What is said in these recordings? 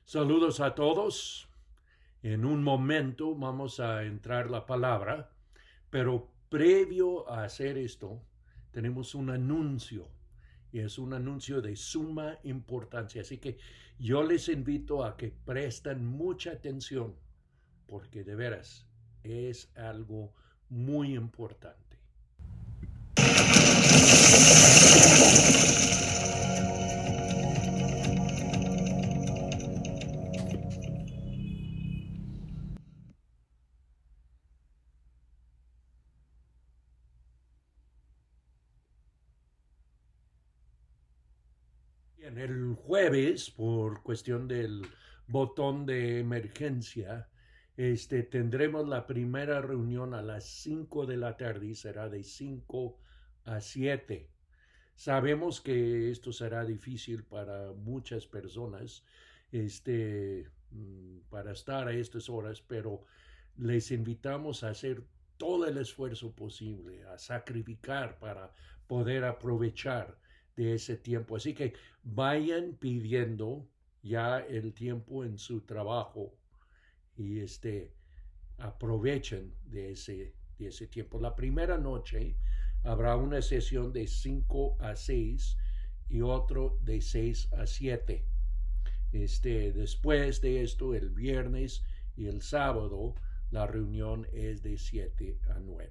Saludos a todos. En un momento vamos a entrar la palabra, pero previo a hacer esto, tenemos un anuncio y es un anuncio de suma importancia. Así que yo les invito a que presten mucha atención porque de veras es algo muy importante. Bien, el jueves, por cuestión del botón de emergencia, tendremos la primera reunión a las 5 de la tarde y será de 5 a 7. Sabemos que esto será difícil para muchas personas, para estar a estas horas, pero les invitamos a hacer todo el esfuerzo posible, a sacrificar para poder aprovechar de ese tiempo. Así que vayan pidiendo ya el tiempo en su trabajo y aprovechen de ese tiempo. La primera noche habrá una sesión de 5 a 6 y otro de 6 a 7. Después de esto, el viernes y el sábado, la reunión es de 7 a 9.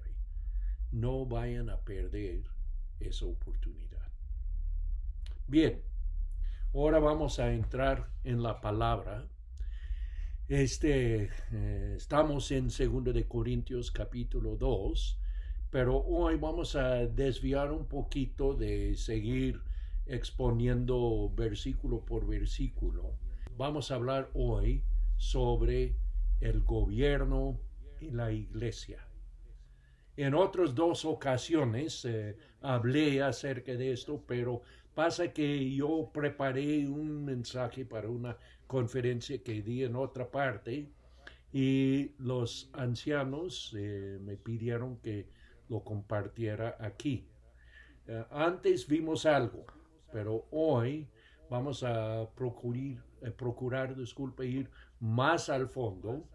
No vayan a perder esa oportunidad. Bien, ahora vamos a entrar en la palabra. Estamos en 2 de Corintios capítulo 2, pero hoy vamos a desviar un poquito de seguir exponiendo versículo por versículo. Vamos a hablar hoy sobre el gobierno y la iglesia. En otras dos ocasiones hablé acerca de esto, pero pasa que yo preparé un mensaje para una conferencia que di en otra parte y los ancianos me pidieron que lo compartiera aquí. Antes vimos algo, pero hoy vamos a procurar, disculpe, ir más al fondo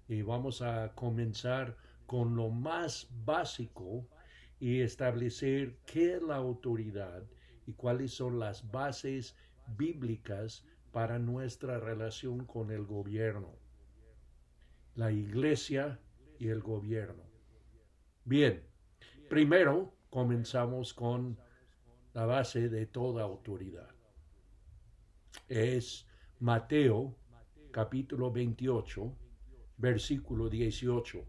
y vamos a comenzar con lo más básico y establecer qué es la autoridad y cuáles son las bases bíblicas para nuestra relación con el gobierno, la iglesia y el gobierno. Bien, primero comenzamos con la base de toda autoridad. Es Mateo capítulo 28, versículo 18.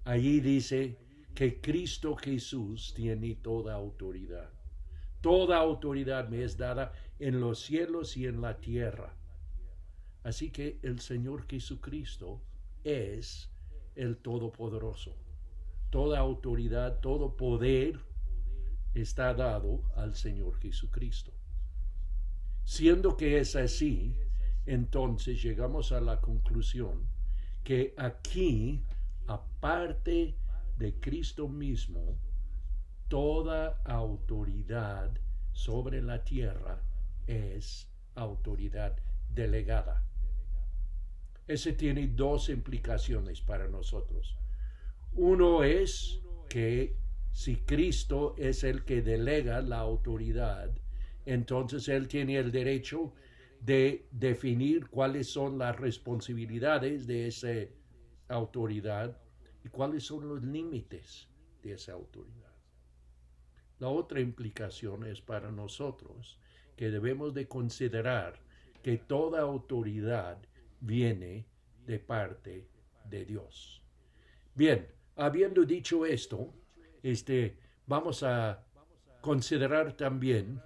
Allí dice que Cristo Jesús tiene toda autoridad. Toda autoridad me es dada en los cielos y en la tierra. Así que el Señor Jesucristo es el Todopoderoso. Toda autoridad, todo poder está dado al Señor Jesucristo. Siendo que es así, entonces llegamos a la conclusión que aquí, aparte de Cristo mismo, toda autoridad sobre la tierra es autoridad delegada. Ese tiene dos implicaciones para nosotros. Uno es que si Cristo es el que delega la autoridad, entonces Él tiene el derecho de definir cuáles son las responsabilidades de esa autoridad y cuáles son los límites de esa autoridad. La otra implicación es para nosotros que debemos de considerar que toda autoridad viene de parte de Dios. Bien, habiendo dicho esto, vamos a considerar también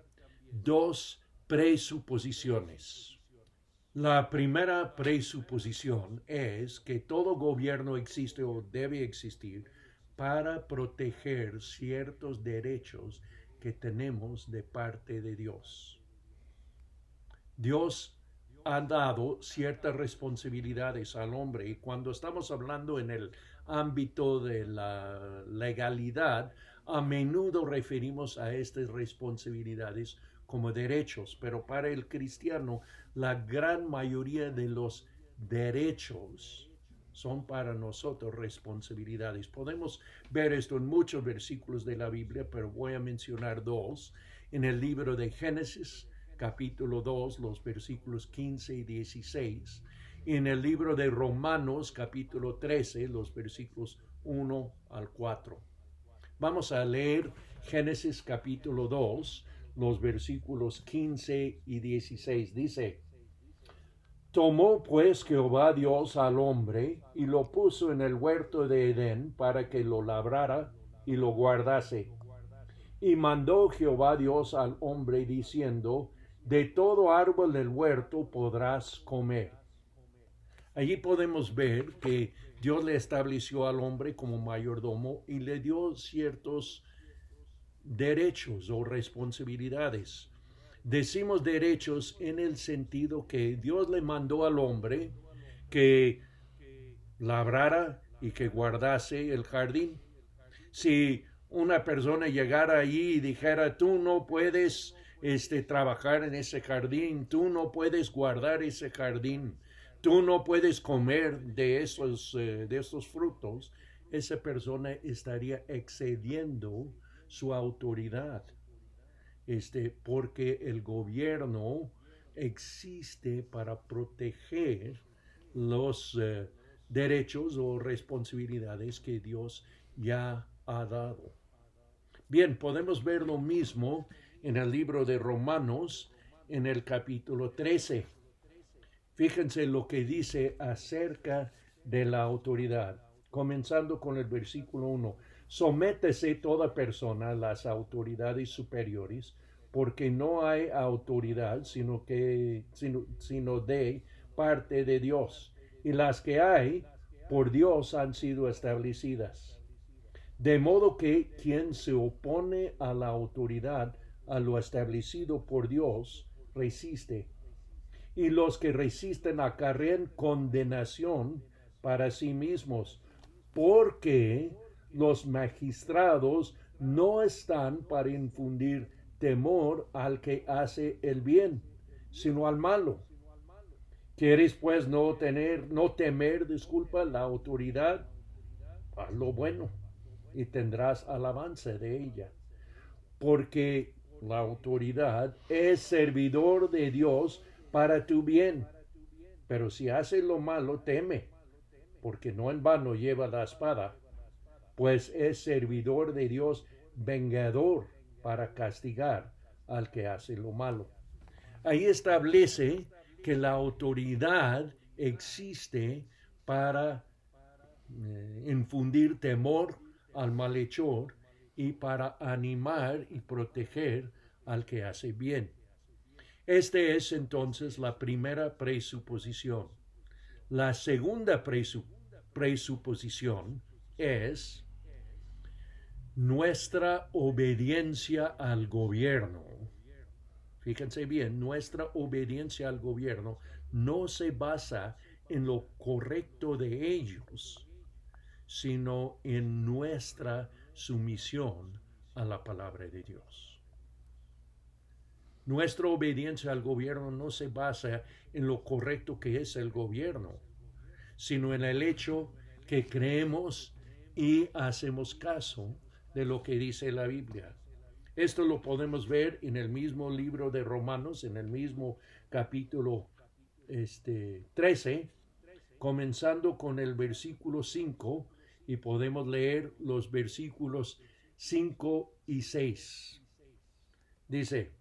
dos presuposiciones. La primera presuposición es que todo gobierno existe o debe existir para proteger ciertos derechos que tenemos de parte de Dios. Dios ha dado ciertas responsabilidades al hombre y cuando estamos hablando en el ámbito de la legalidad, a menudo referimos a estas responsabilidades como derechos, pero para el cristiano la gran mayoría de los derechos son para nosotros responsabilidades. Podemos ver esto en muchos versículos de la Biblia, pero voy a mencionar dos. En el libro de Génesis, capítulo 2, los versículos 15 y 16. En el libro de Romanos, capítulo 13, los versículos 1 al 4. Vamos a leer Génesis capítulo 2, los versículos 15 y 16. Dice: Tomó pues Jehová Dios al hombre y lo puso en el huerto de Edén para que lo labrara y lo guardase. Y mandó Jehová Dios al hombre diciendo: De todo árbol del huerto podrás comer. Allí podemos ver que Dios le estableció al hombre como mayordomo y le dio ciertos derechos o responsabilidades. Decimos derechos en el sentido que Dios le mandó al hombre que labrara y que guardase el jardín. Si una persona llegara allí y dijera: tú no puedes trabajar en ese jardín, tú no puedes guardar ese jardín, tú no puedes comer de esos frutos, esa persona estaría excediendo su autoridad. Porque el gobierno existe para proteger los derechos o responsabilidades que Dios ya ha dado. Bien, podemos ver lo mismo en el libro de Romanos, en el capítulo 13. Fíjense lo que dice acerca de la autoridad, comenzando con el versículo 1. Sométese toda persona a las autoridades superiores, porque no hay autoridad sino de parte de Dios, y las que hay por Dios han sido establecidas. De modo que quien se opone a la autoridad, a lo establecido por Dios, resiste. Y los que resisten acarrean condenación para sí mismos, porque los magistrados no están para infundir temor al que hace el bien, sino al malo. ¿Quieres pues no temer, la autoridad? Haz lo bueno y tendrás alabanza de ella, porque la autoridad es servidor de Dios para tu bien. Pero si haces lo malo, teme, porque no en vano lleva la espada, pues es servidor de Dios, vengador para castigar al que hace lo malo. Ahí establece que la autoridad existe para infundir temor al malhechor y para animar y proteger al que hace bien. Esta es entonces la primera presuposición. La segunda presuposición es nuestra obediencia al gobierno. Fíjense bien, nuestra obediencia al gobierno no se basa en lo correcto de ellos, sino en nuestra sumisión a la palabra de Dios. Nuestra obediencia al gobierno no se basa en lo correcto que es el gobierno, sino en el hecho que creemos y hacemos caso de lo que dice la Biblia. Esto lo podemos ver en el mismo libro de Romanos, en el mismo capítulo 13, comenzando con el versículo 5, y podemos leer los versículos 5 y 6. Dice: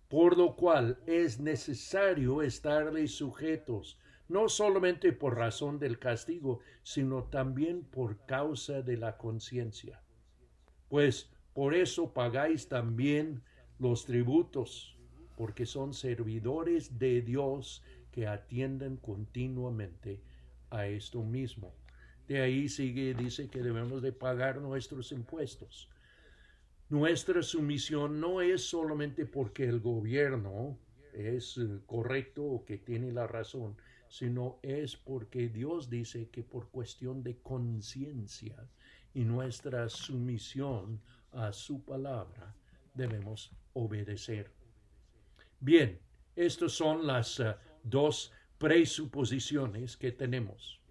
por lo cual es necesario estarles sujetos, no solamente por razón del castigo, sino también por causa de la conciencia. Pues por eso pagáis también los tributos, porque son servidores de Dios que atienden continuamente a esto mismo. De ahí dice que debemos de pagar nuestros impuestos. Nuestra sumisión no es solamente porque el gobierno es correcto o que tiene la razón, sino es porque Dios dice que por cuestión de conciencia y nuestra sumisión a su palabra debemos obedecer. Bien, estas son las dos presuposiciones que tenemos.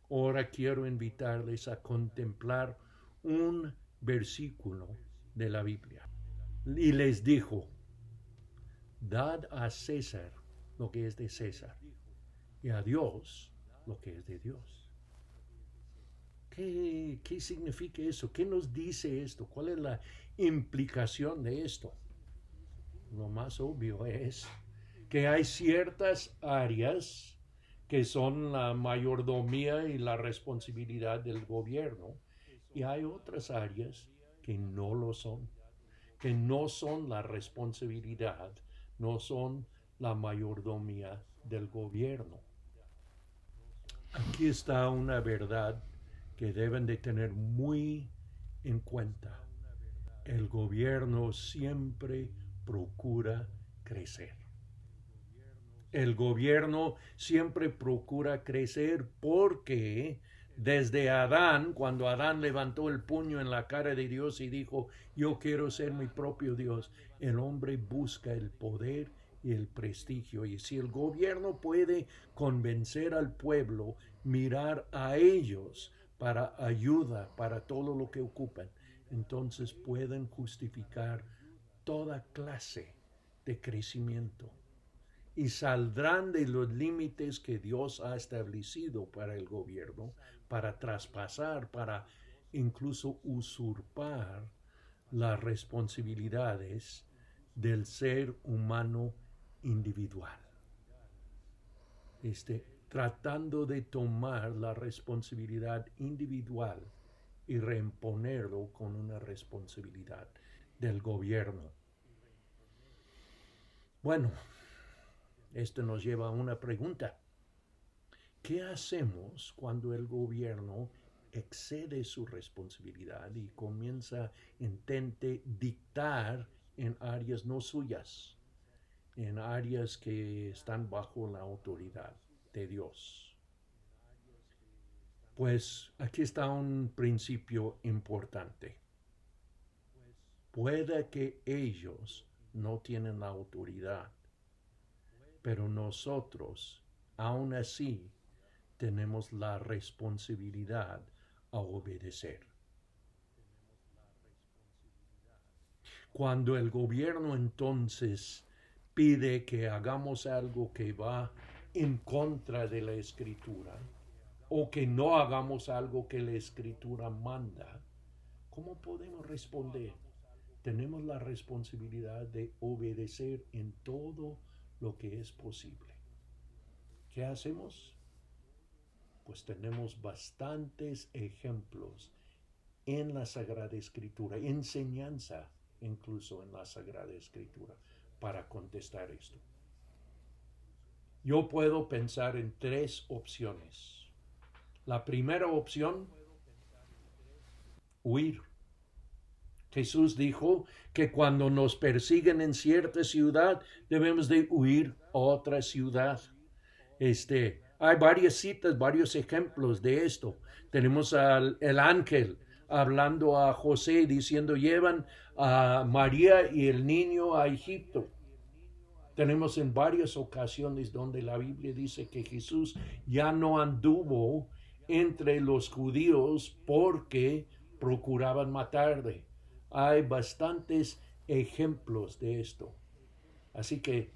Ahora quiero invitarles a contemplar un versículo de la Biblia. Y les dijo, dad a César lo que es de César y a Dios lo que es de Dios. ¿Qué significa eso? ¿Qué nos dice esto? ¿Cuál es la implicación de esto? Lo más obvio es que hay ciertas áreas que son la mayordomía y la responsabilidad del gobierno, y hay otras áreas que no lo son, que no son la responsabilidad, no son la mayordomía del gobierno. Aquí está una verdad que deben de tener muy en cuenta. El gobierno siempre procura crecer. El gobierno siempre procura crecer porque desde Adán, cuando Adán levantó el puño en la cara de Dios y dijo, yo quiero ser mi propio Dios, el hombre busca el poder y el prestigio. Y si el gobierno puede convencer al pueblo, mirar a ellos para ayuda, para todo lo que ocupan, entonces pueden justificar toda clase de crecimiento y saldrán de los límites que Dios ha establecido para el gobierno, para traspasar, para incluso usurpar las responsabilidades del ser humano individual. Tratando de tomar la responsabilidad individual y reimponerlo con una responsabilidad del gobierno. Bueno, esto nos lleva a una pregunta. ¿Qué hacemos cuando el gobierno excede su responsabilidad y intente dictar en áreas no suyas, en áreas que están bajo la autoridad de Dios? Pues aquí está un principio importante. Puede que ellos no tienen la autoridad, pero nosotros, aún así, tenemos la responsabilidad a obedecer. Cuando el gobierno entonces pide que hagamos algo que va en contra de la Escritura, o que no hagamos algo que la Escritura manda, ¿cómo podemos responder? Tenemos la responsabilidad de obedecer en todo lo que es posible. ¿Qué hacemos? Pues tenemos bastantes ejemplos en la Sagrada Escritura, enseñanza incluso en la Sagrada Escritura para contestar esto. Yo puedo pensar en tres opciones. La primera opción, huir. Jesús dijo que cuando nos persiguen en cierta ciudad, debemos de huir a otra ciudad. Hay varias citas, varios ejemplos de esto. Tenemos el ángel hablando a José diciendo, llevan a María y el niño a Egipto. Tenemos en varias ocasiones donde la Biblia dice que Jesús ya no anduvo entre los judíos porque procuraban matarle. Hay bastantes ejemplos de esto. Así que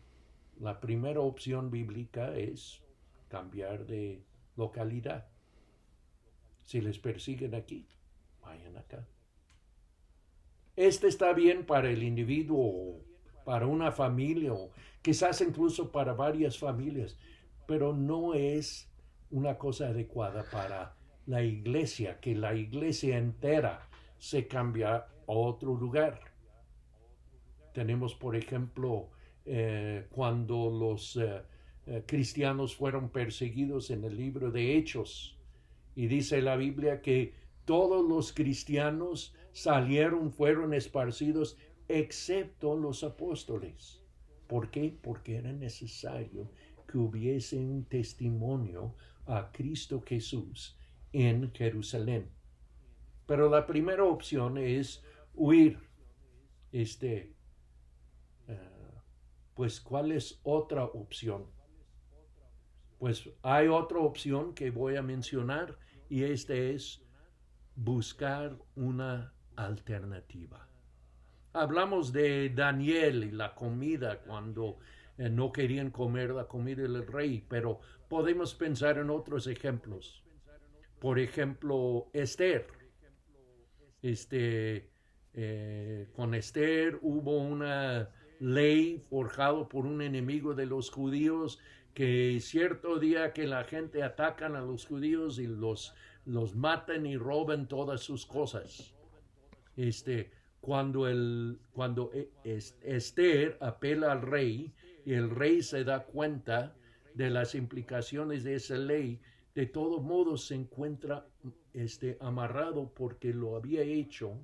la primera opción bíblica es cambiar de localidad. Si les persiguen aquí, vayan acá. Está bien para el individuo, para una familia, o quizás incluso para varias familias, pero no es una cosa adecuada para la iglesia, que la iglesia entera se cambia a otro lugar. Tenemos, por ejemplo, cuando los cristianos fueron perseguidos en el libro de Hechos, y dice la Biblia que todos los cristianos fueron esparcidos, excepto los apóstoles. ¿Por qué? Porque era necesario que hubiese un testimonio a Cristo Jesús en Jerusalén. Pero la primera opción es huir. Pues, ¿cuál es otra opción? Pues hay otra opción que voy a mencionar y esta es buscar una alternativa. Hablamos de Daniel y la comida cuando no querían comer la comida del rey, pero podemos pensar en otros ejemplos. Por ejemplo, Esther. Este, con Esther hubo una ley forjada por un enemigo de los judíos que cierto día que la gente atacan a los judíos y los matan y roban todas sus cosas. Este, cuando Esther apela al rey y el rey se da cuenta de las implicaciones de esa ley, de todos modos se encuentra amarrado porque lo había hecho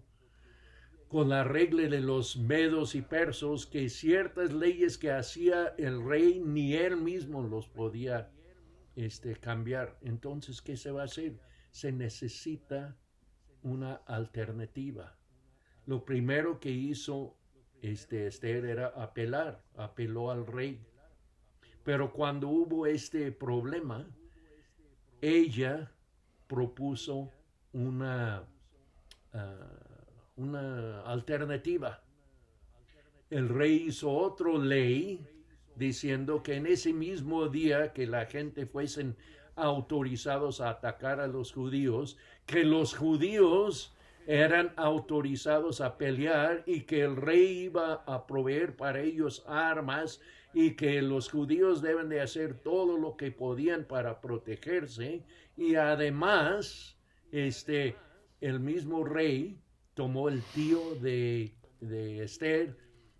con la regla de los medos y persos, que ciertas leyes que hacía el rey ni él mismo los podía cambiar. Entonces, ¿qué se va a hacer? Se necesita una alternativa. Lo primero que hizo Esther era apeló al rey. Pero cuando hubo este problema, ella propuso una, una alternativa. El rey hizo otra ley diciendo que en ese mismo día que la gente fuesen autorizados a atacar a los judíos, que los judíos eran autorizados a pelear y que el rey iba a proveer para ellos armas y que los judíos deben de hacer todo lo que podían para protegerse, y además el mismo rey tomó el tío de Esther,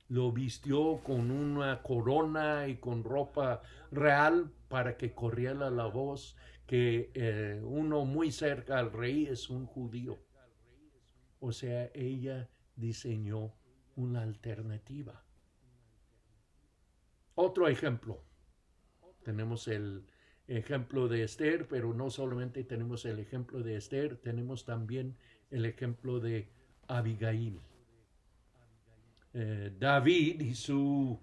lo vistió con una corona y con ropa real para que corriera la voz que uno muy cerca al rey es un judío. O sea, ella diseñó una alternativa. Otro ejemplo. Tenemos el ejemplo de Esther, pero no solamente tenemos el ejemplo de Esther, tenemos también el ejemplo de Abigail. David y sus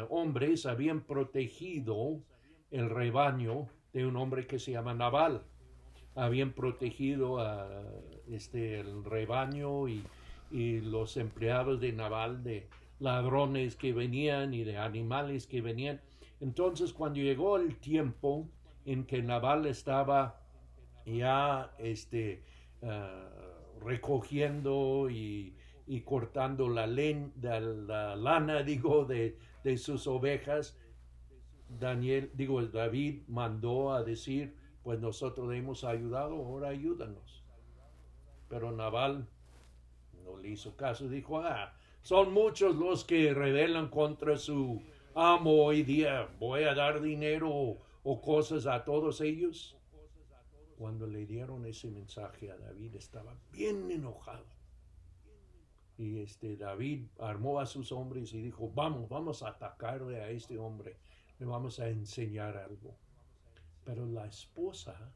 hombres habían protegido el rebaño de un hombre que se llama Nabal. Habían protegido el rebaño y los empleados de Nabal de ladrones que venían y de animales que venían. Entonces, cuando llegó el tiempo en que Nabal estaba ya recogiendo y cortando la lana, de sus ovejas, David mandó a decir, pues nosotros le hemos ayudado, ahora ayúdanos. Pero Nabal no le hizo caso, dijo, son muchos los que rebelan contra su amo hoy día, voy a dar dinero o cosas a todos ellos. Cuando le dieron ese mensaje a David, estaba bien enojado. Y David armó a sus hombres y dijo, vamos a atacarle a este hombre, le vamos a enseñar algo. Pero la esposa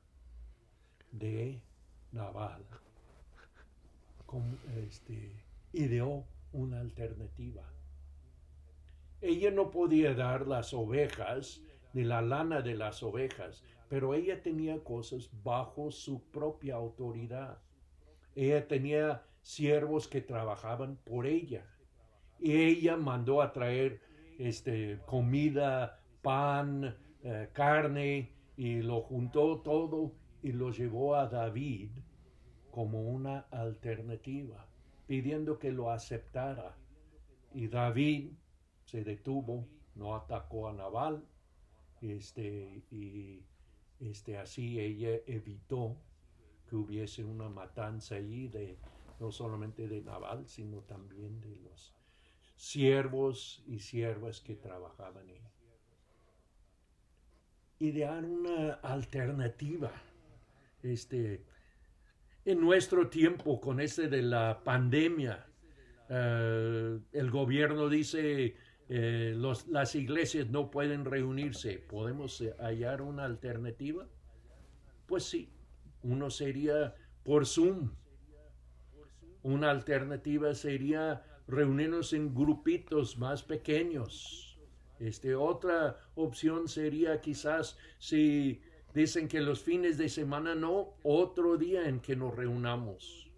de Nabal ideó una alternativa. Ella no podía dar las ovejas ni la lana de las ovejas, pero ella tenía cosas bajo su propia autoridad. Ella tenía siervos que trabajaban por ella. Y ella mandó a traer comida, pan, carne, y lo juntó todo y lo llevó a David como una alternativa, pidiendo que lo aceptara. Y David se detuvo, no atacó a Nabal, así ella evitó que hubiese una matanza allí no solamente de Nabal, sino también de los siervos y siervas que trabajaban ahí. Idear una alternativa. En nuestro tiempo, con de la pandemia, el gobierno dice las iglesias no pueden reunirse. ¿Podemos hallar una alternativa? Pues sí, uno sería por Zoom. Una alternativa sería reunirnos en grupitos más pequeños. Otra opción sería quizás si dicen que los fines de semana no, otro día en que nos reunamos.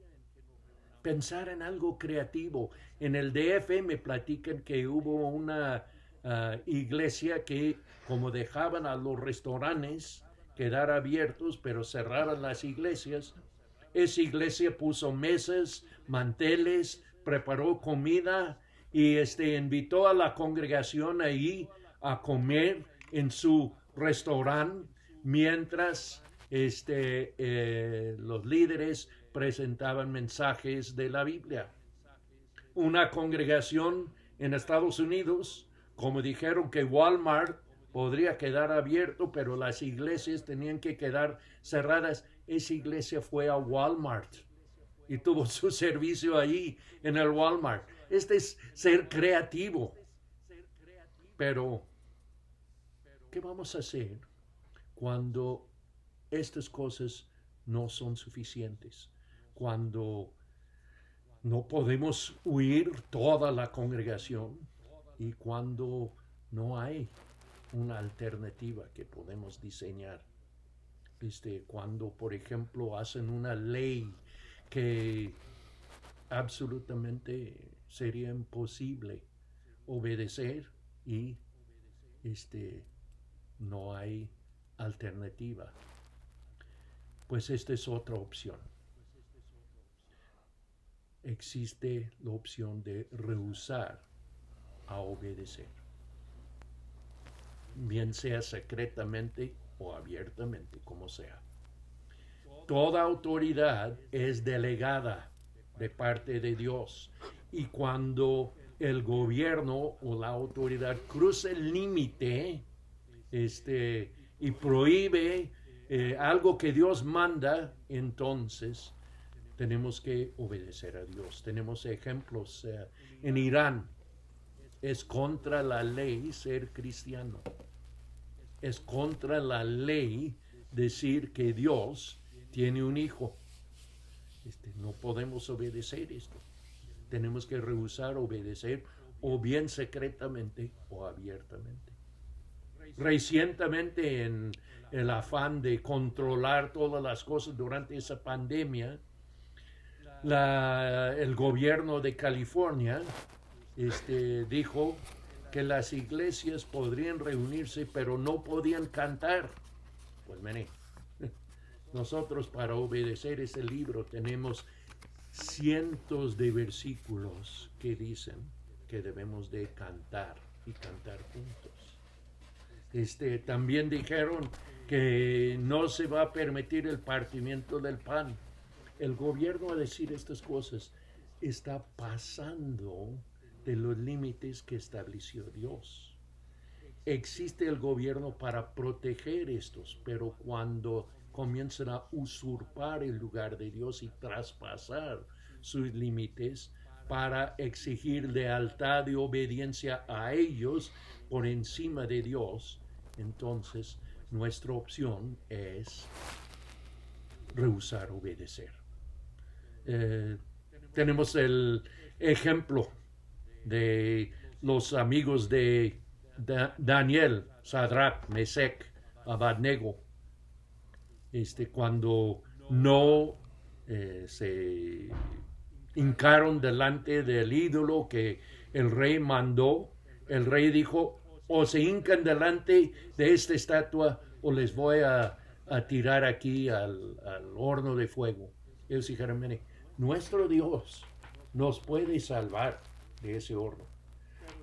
Pensar en algo creativo. En el DF me platican que hubo una iglesia que, como dejaban a los restaurantes quedar abiertos, pero cerraban las iglesias, esa iglesia puso mesas, manteles, preparó comida y invitó a la congregación ahí a comer en su restaurante mientras los líderes presentaban mensajes de la Biblia. Una congregación en Estados Unidos, como dijeron que Walmart podría quedar abierto, pero las iglesias tenían que quedar cerradas, esa iglesia fue a Walmart y tuvo su servicio ahí en el Walmart. Es ser creativo. Pero, ¿qué vamos a hacer cuando estas cosas no son suficientes? Cuando no podemos huir toda la congregación y cuando no hay una alternativa que podemos diseñar. Cuando, por ejemplo, hacen una ley que absolutamente sería imposible obedecer y no hay alternativa. Pues esta es otra opción. Existe la opción de rehusar a obedecer, bien sea secretamente o abiertamente, como sea. Toda autoridad es delegada de parte de Dios, y cuando el gobierno o la autoridad cruza el límite y prohíbe algo que Dios manda, entonces tenemos que obedecer a Dios. Tenemos ejemplos en Irán. Es contra la ley ser cristiano. Es contra la ley decir que Dios tiene un hijo. No podemos obedecer esto. Tenemos que rehusar obedecer, o bien secretamente o abiertamente. Recientemente, en el afán de controlar todas las cosas durante esa pandemia, el gobierno de California dijo que las iglesias podrían reunirse, pero no podían cantar. Pues mire, nosotros para obedecer ese libro tenemos cientos de versículos que dicen que debemos de cantar y cantar juntos. También dijeron que no se va a permitir el partimiento del pan. El gobierno, a decir estas cosas, está pasando de los límites que estableció Dios. Existe el gobierno para proteger estos, pero cuando comienzan a usurpar el lugar de Dios y traspasar sus límites para exigir lealtad y obediencia a ellos por encima de Dios, entonces nuestra opción es rehusar obedecer. Tenemos el ejemplo de los amigos de Daniel, Sadrach, Mesec, Abednego, cuando no se hincaron delante del ídolo que el rey mandó. El rey dijo: o se hincan delante de esta estatua o les voy a tirar aquí al horno de fuego. Ellos dijeron: mire, nuestro Dios nos puede salvar de ese horno,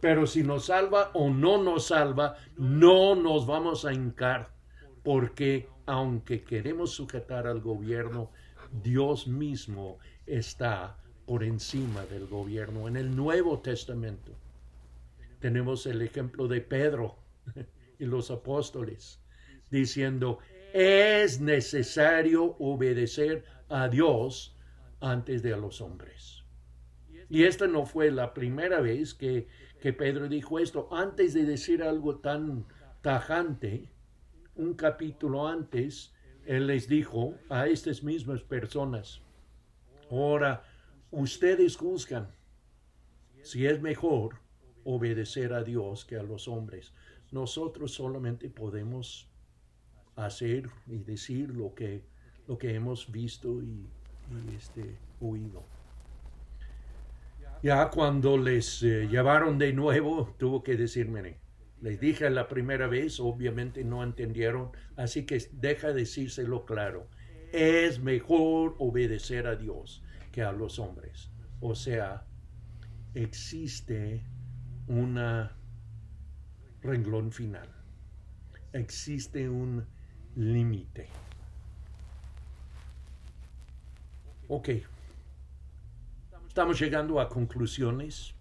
pero si nos salva o no nos salva, no nos vamos a hincar, porque aunque queremos sujetar al gobierno, Dios mismo está por encima del gobierno. En el Nuevo Testamento tenemos el ejemplo de Pedro y los apóstoles diciendo: es necesario obedecer a Dios antes de a los hombres. Y esta no fue la primera vez que Pedro dijo esto. Antes de decir algo tan tajante, un capítulo antes, él les dijo a estas mismas personas: ahora, ustedes juzgan si es mejor obedecer a Dios que a los hombres. Nosotros solamente podemos hacer y decir lo que hemos visto y oído. Ya cuando les llevaron de nuevo, tuvo que decirme, les dije la primera vez, obviamente no entendieron, así que deja decírselo claro. Es mejor obedecer a Dios que a los hombres. O sea, existe una renglón final. Existe un límite. Ok, estamos llegando a conclusiones.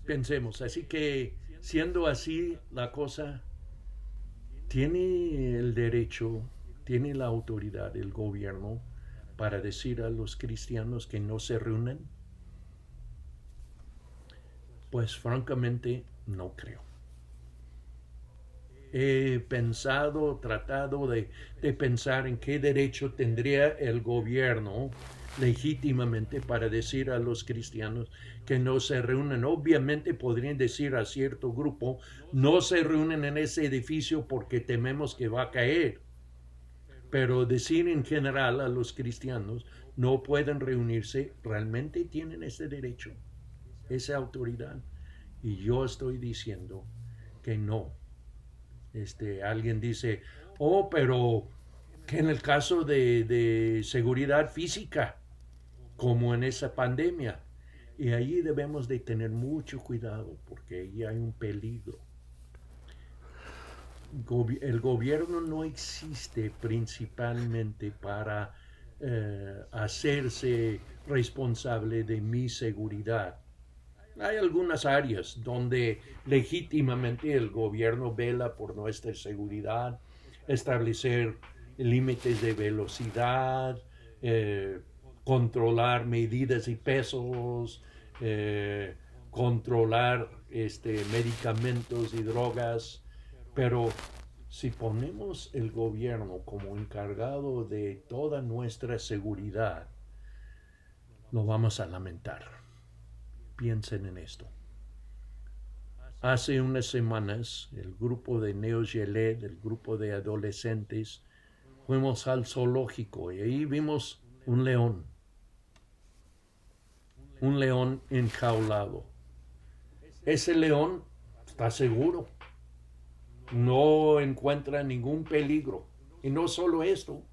Pensemos, así que siendo así la cosa, tiene el derecho, tiene la autoridad el gobierno para decir a los cristianos que no se reúnen. Pues francamente no creo. He pensado, tratado de pensar en qué derecho tendría el gobierno legítimamente para decir a los cristianos que no se reúnen. Obviamente podrían decir a cierto grupo, no se reúnen en ese edificio porque tememos que va a caer. Pero decir en general a los cristianos no pueden reunirse, realmente tienen ese derecho, esa autoridad. Y yo estoy diciendo que no. Alguien dice, oh, pero que en el caso de seguridad física, como en esa pandemia, y ahí debemos de tener mucho cuidado porque ahí hay un peligro. El gobierno no existe principalmente para hacerse responsable de mi seguridad. Hay algunas áreas donde legítimamente el gobierno vela por nuestra seguridad, establecer límites de velocidad, controlar medidas y pesos, controlar medicamentos y drogas, pero si ponemos el gobierno como encargado de toda nuestra seguridad, lo vamos a lamentar. Piensen en esto. Hace unas semanas, el grupo de Neos Yelet, el grupo de adolescentes, fuimos al zoológico y ahí vimos un león enjaulado. Ese león está seguro, no encuentra ningún peligro. Y no solo esto,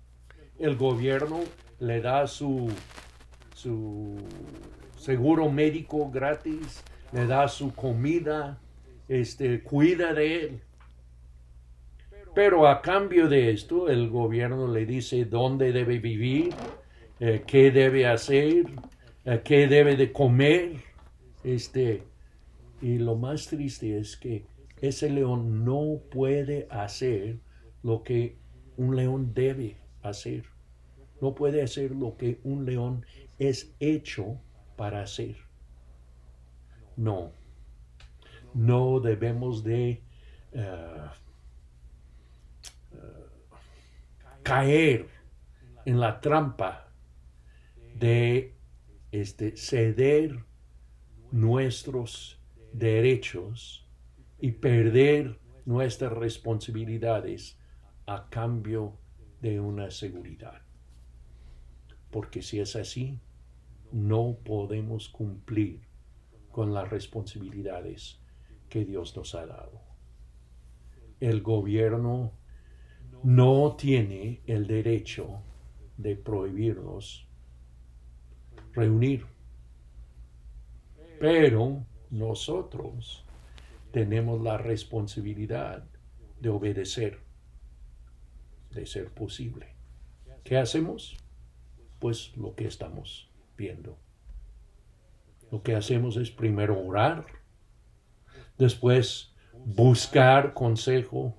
el gobierno le da su seguro médico gratis, le da su comida, cuida de él. Pero a cambio de esto, el gobierno le dice dónde debe vivir, qué debe hacer, qué debe de comer. Y lo más triste es que ese león no puede hacer lo que un león debe hacer. No puede hacer lo que un león es hecho para hacer. No debemos de caer en la trampa de ceder nuestros derechos y perder nuestras responsabilidades a cambio de una seguridad. Porque si es así, no podemos cumplir con las responsabilidades que Dios nos ha dado. El gobierno no tiene el derecho de prohibirnos reunir, pero nosotros tenemos la responsabilidad de obedecer, de ser posible. ¿Qué hacemos? Pues lo que estamos viendo. Lo que hacemos es primero orar, después buscar consejo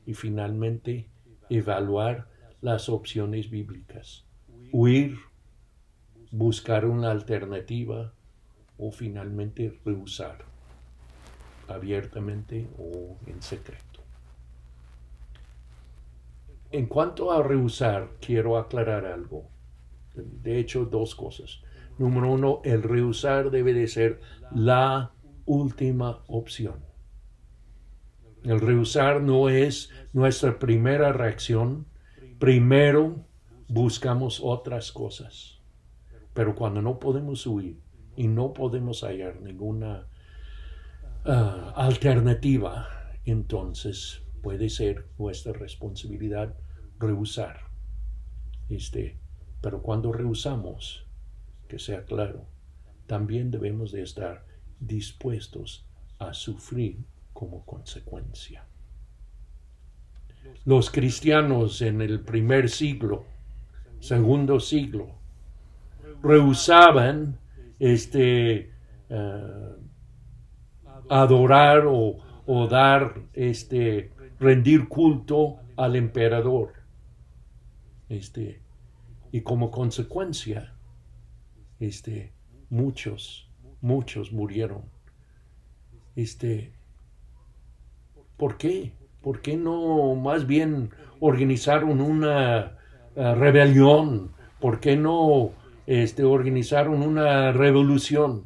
y finalmente evaluar las opciones bíblicas. Huir, buscar una alternativa o finalmente rehusar, abiertamente o en secreto. En cuanto a rehusar, quiero aclarar algo. De hecho, dos cosas. Número uno, el rehusar debe de ser la última opción. El rehusar no es nuestra primera reacción. Primero buscamos otras cosas. Pero cuando no podemos huir y no podemos hallar ninguna alternativa, entonces puede ser nuestra responsabilidad rehusar. Pero cuando rehusamos, que sea claro, también debemos de estar dispuestos a sufrir como consecuencia. Los cristianos en el primer siglo, segundo siglo, rehusaban adorar o dar, rendir culto al emperador. Y como consecuencia, muchos murieron. ¿Por qué? ¿Por qué no más bien organizaron una rebelión? ¿Por qué no organizaron una revolución?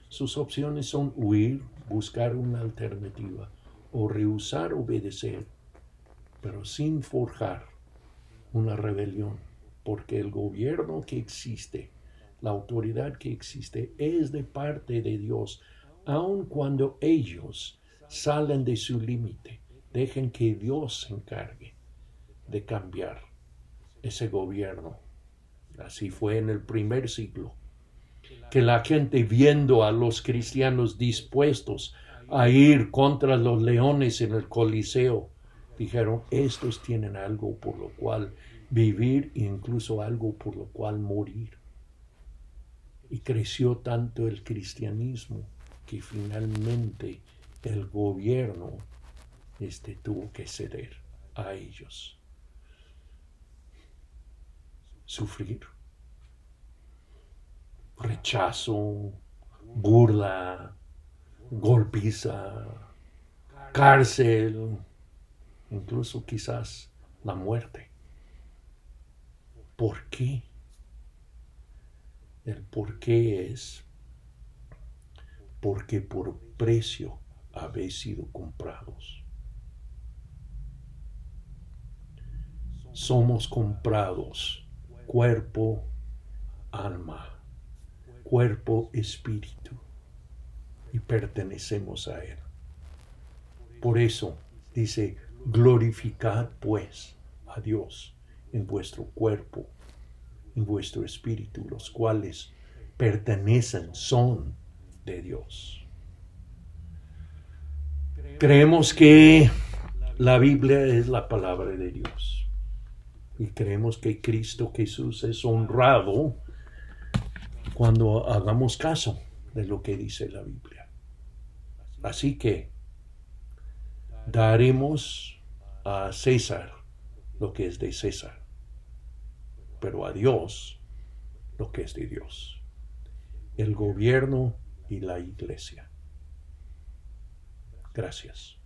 Sus opciones son huir, buscar una alternativa o rehusar obedecer, pero sin forjar una rebelión, porque el gobierno que existe, la autoridad que existe, es de parte de Dios, aun cuando ellos salen de su límite. Dejen que Dios se encargue de cambiar ese gobierno. Así fue en el primer siglo, que la gente, viendo a los cristianos dispuestos a ir contra los leones en el Coliseo, dijeron, estos tienen algo por lo cual vivir e incluso algo por lo cual morir. Y creció tanto el cristianismo que finalmente el gobierno tuvo que ceder a ellos. Sufrir, rechazo, burla, golpiza, cárcel, incluso quizás la muerte. ¿Por qué? El por qué es porque por precio habéis sido comprados. Somos comprados, cuerpo, alma, cuerpo, espíritu, y pertenecemos a Él. Por eso dice, glorificad pues a Dios en vuestro cuerpo, en vuestro espíritu, los cuales pertenecen, son de Dios. Creemos que la Biblia es la palabra de Dios y creemos que Cristo Jesús es honrado cuando hagamos caso de lo que dice la Biblia. Así que daremos a César lo que es de César, pero a Dios lo que es de Dios, el gobierno y la iglesia. Gracias.